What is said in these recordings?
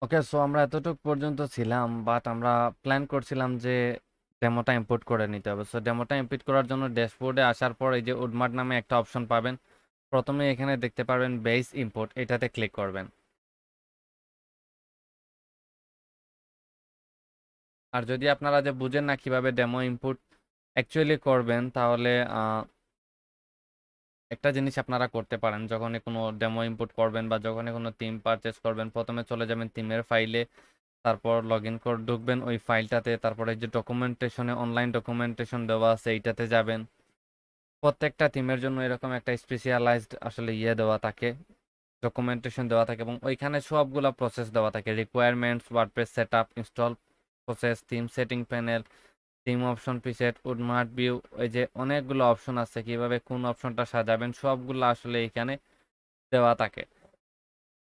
ওকে, so আমরা এতটুকু পর্যন্ত ছিলাম, বাট আমরা প্ল্যান করছিলাম যে ডেমোটা ইম্পোর্ট করে নিতে হবে। সো ডেমোটা ইম্পোর্ট করার জন্য ড্যাশবোর্ডে আসার পর এই যে উডমার্ট নামে একটা অপশন পাবেন। প্রথমে এখানে দেখতে পারবেন বেস ইম্পোর্ট, এটাতে ক্লিক করবেন। আর যদি আপনারা যে বুঝেন না কিভাবে ডেমো ইনপুট অ্যাকচুয়ালি করবেন, তাহলে একটা জিনিস আপনারা করতে পারেন। যখনই কোনো ডেমো ইনপুট করবেন বা যখনই কোনো থিম পারচেস করবেন, প্রথমে চলে যাবেন থিমের ফাইলে, তারপর লগ ইন করে ঢুকবেন ওই ফাইলটাতে, তারপরে যে ডকুমেন্টেশনে অনলাইন ডকুমেন্টেশন দেওয়া আছে এইটাতে যাবেন। প্রত্যেকটা থিমের জন্য এরকম একটা স্পেশালাইজড আসলে দেওয়া থাকে, ডকুমেন্টেশন দেওয়া থাকে, এবং ওইখানে সবগুলা প্রসেস দেওয়া থাকে। Requirements, WordPress setup, install process, theme setting panel, theme option, preset, Woodmart view, এই যে অনেকগুলো অপশন আছে, কিভাবে কোন অপশনটা সাজাবেন সবগুলো আসলে এখানে দেওয়া থাকে।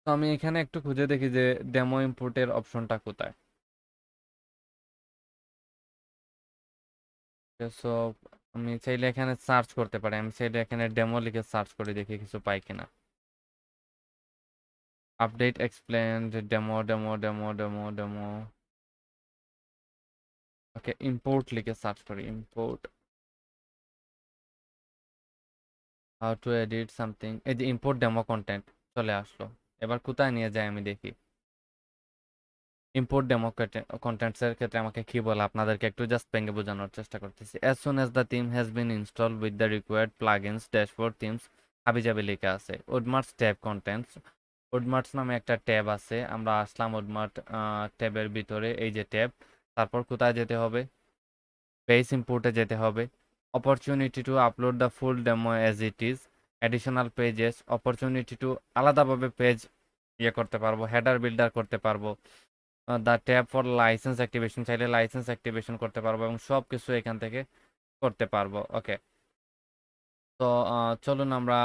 তো আমি এখানে একটু খুঁজে দেখি যে ডেমো ইম্পোর্টের অপশনটা কোথায়। সো আমি চাইলে এখানে সার্চ করতে পারি, আমি চাইলে এখানে ডেমো লিখে সার্চ করে দেখি কিছু পাই কিনা। Update explained demo demo demo demo demo. Okay, import লিখে সার্চ করি, import how to edit something. এই যে ইম্পোর্ট ডেমো কন্টেন্ট চলে আসলো। এবার কোথায় নিয়ে যায় আমি দেখি। ইম্পোর্ট ডেমো কন্টেন্টসের ক্ষেত্রে আমাকে কি বলে আপনাদেরকে একটু জাস্ট ভেঙে বোঝানোর চেষ্টা করতেছি। As soon as the theme has been install with the required plugins dashboard themes হাবিজাবি লেখা আছে। উডমার্টস ট্যাব কন্টেন্টস, উডমার্টস নামে একটা ট্যাব আছে। আমরা আসলাম উডমার্ট ট্যাবের ভিতরে, এই যে ট্যাব। তারপর কোথায় যেতে হবে, পেজ ইম্পোর্টে যেতে হবে। Opportunity to upload the full demo as it is, additional pages, opportunity to আলাদাভাবে পেজ করতে পারবো, হেডার বিল্ডার করতে পারবো। The tab for licence activation, চাইলে লাইসেন্স অ্যাক্টিভেশন করতে পারবো, এবং সব কিছু এখান থেকে করতে পারবো। ওকে, তো চলুন আমরা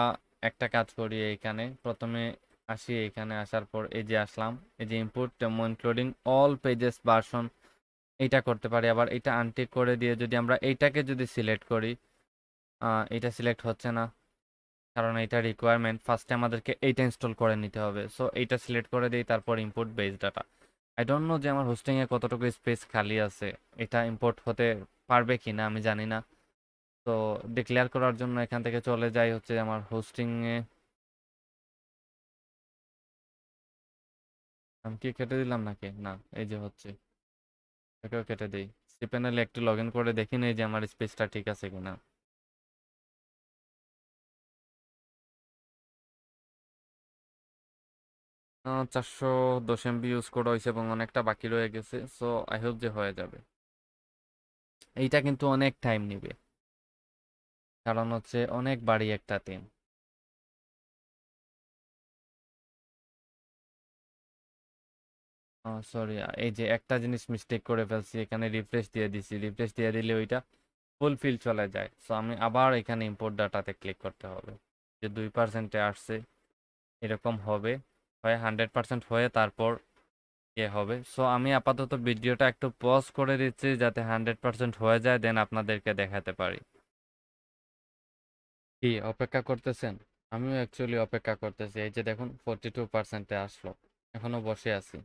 একটা কাজ করি। এইখানে প্রথমে আসি, এখানে আসার পর এই যে আসলাম, এই যে input demo including all pages version, এইটা করতে পারি। আবার এটা আনটিক করে দিয়ে যদি আমরা এইটাকে যদি সিলেক্ট করি, এটা সিলেক্ট হচ্ছে না, কারণ এটা রিকোয়ারমেন্ট ফার্স্টে আমাদেরকে এইটা ইনস্টল করে নিতে হবে। সো এইটা সিলেক্ট করে দিই, তারপর import base data. I don't know যে আমার হোস্টিংয়ে কতটুকু স্পেস খালি আছে, এটা ইম্পোর্ট হতে পারবে কি না আমি জানি না। তো ডিক্লেয়ার করার জন্য এখান থেকে চলে যাই হচ্ছে আমার হোস্টিংয়ে। আমি কি কেটে দিলাম নাকি না, এই যে হচ্ছে, এটাও কেটে দিই। সি প্যানেলে একটু লগ ইন করে দেখি নেই যে আমার স্পেসটা ঠিক আছে কিনা। 410 MB ইউজ করা হয়েছে এবং অনেকটা বাকি রয়ে গেছে। সো আই হোপ যে হয়ে যাবে। এইটা কিন্তু অনেক টাইম নিবে, কারণ হচ্ছে অনেক বাড়ি একটা থিম। সরি, এই যে একটা জিনিস মিস্টেক করে ফেলছি, এখানে রিফ্রেশ দিয়ে দিছি, রিফ্রেশ দিয়ে দিলে ওইটা ফুলফিল চলে যায়। সো আমি আবার এখানে ইম্পোর্ট ডাটাতে ক্লিক করতে হবে। যে 2%-এ আসছে, এরকম হবে, হয় 100% হয়ে তারপর হবে। সো আমি আপাতত ভিডিওটা একটু পজ করে দিচ্ছি যাতে 100% হয়ে যায়, দেন আপনাদেরকে দেখাতে পারি। কি অপেক্ষা করতেছেন? আমিও অ্যাকচুয়ালি অপেক্ষা করতেছি। এই যে দেখুন 42%-এ আসলো, এখনো বসে আছি।